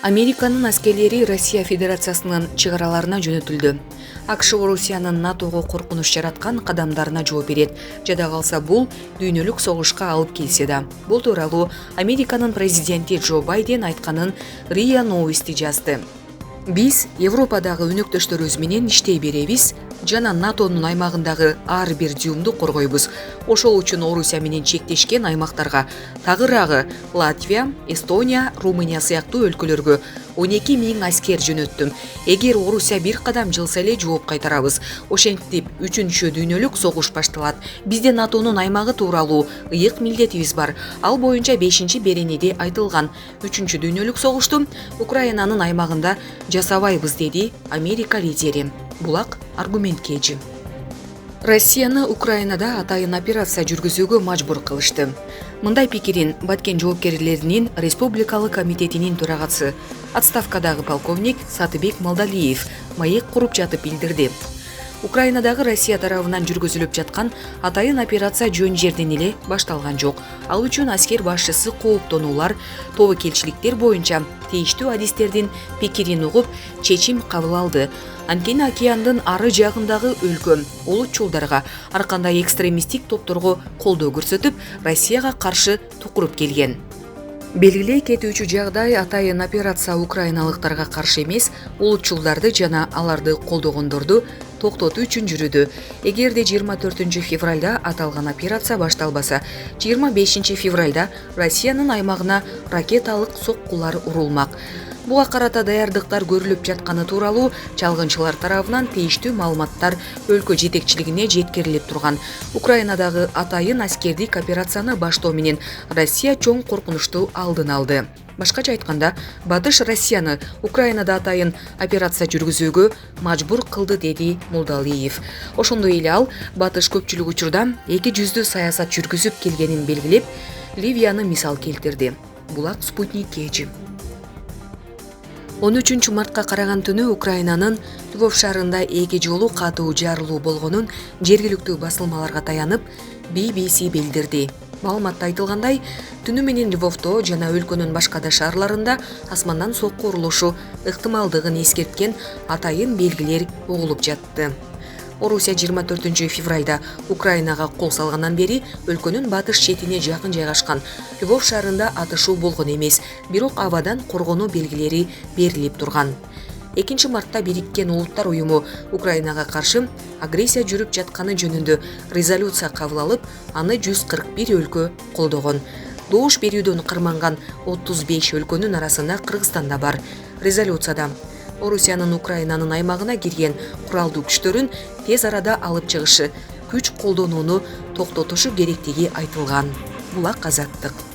Американын аскерлери Россия Федерациясынын чыгараларына жөнөтүлдү. АКШ Орусиянын НАТОго коркунуч жараткан кадамдарына жооп берет. Жада калса бул дүйнөлүк согушка алып келсе да. Бул тууралуу Американын президенти Джо Байден айтканын РИА Новости жазды. Биз Европадагы өнөктөштөрүбүз менен иштей беребиз жана НАТОнун аймагындагы ар бир дюймду коргойбуз. Ошол үчүн Орусия менен чектешкен аймактарга, тагыраагы Латвия, Эстония, Румыния сыяктуу өлкөлөргө 12 000 аскер жөнөттүм. Эгер Орусия бир кадам жылса эле жооп кайтарабыз. Ошентип 3-чү дүйнөлүк согуш башталат. Бизде НАТОнун аймагы тууралуу ыйык милдетибиз бар. Ал боюнча 5-чи беренеде айтылган. 3-чү дүйнөлүк согушту Украинанын аймагында жасабайбыз, деди Америка лидери. Булак аргументке эже. Россияны Украинада атайын операция жүргүзүүгө мажбур кылышты. Мындай пикирин Баткен жоопкерлеринин республикалык комитетинин төрагасы, отставкадагы полковник Сатыбек Малдалиев маек куруп жатып билдирди. Украинадагы Россия тарабынан жүргүзүлүп жаткан атайын операция жөн жерден эле башталган жок. Ал үчүн аскер башчысы кооптонуулар, тобокелчиликтер боюнча тийиштүү адистердин пикирин угуп, чечим кабыл алды. Анткени океандын ары жагындагы өлкө улутчулдарга ар кандай экстремисттик топторго колдоо көрсөтүп, Россияга каршы тукуруп келген. Белгилей кетүүчү жагдай атайын операция украиналыктарга каршы эмес, улутчулдарды жана аларды колдогондорду токтотуу үчүн жүрүүдө. Эгерде 24 февралда аталган операция башталбаса, 25 февралда Россиянын аймагына ракеталык соккулар урулмак. Буга карата даярдыктар көрүлүп жатканы тууралуу чалгынчылар тарабынан тийиштүү маалыматтар өлкө жетекчилигине жеткирилип турган. Украинадагы атайын аскердик операцияны баштоо менен Россия чоң коркунучту алдын алды. Башкача айтканда, Батыш Россияны Украинада атайын операция жүргүзүүгө мажбур кылды, деди Мулдалиев. Ошондой эле ал Батыш көпчүлүк учурда эки жүздүү саясат жүргүзүп келгенин белгилеп, Ливияны мисал келтирди. Булак Спутник эже. 13 мартка караган түнү Украинанын Львов шаарында эки жолу катуу жарылуу болгонун жергиликтүү басылмаларга таянып BBC билдирди. Маалыматта айтылгандай, түнү менен Львовдо жана өлкөнүн башка да шаарларында асмандан сокку урулушу ыктымалдыгын эскерткен атайын белгилер угулуп жатты. Орусия 24 февралда Украинага кол салгандан бери өлкөнүн батыш четине жакын жайгашкан Львов шаарында атышуу болгон эмес, бирок абадан коргонуу белгилери берилип турган. 2 мартта Бириккен Улуттар уюму Украинага каршы агрессия жүрүп жатканы жөнүндө резолюция кабыл алып, аны 141 өлкө колдогон. Добуш берүүдөн кырманган 35 өлкөнүн арасында Кыргызстан да бар. Резолюцияда Орусиянын Украинанын аймагына кирген куралдуу күчтөрүн тез арада алып чыгышы, күч колдонууну токтотушу керектиги айтылган. Булак Азаттык.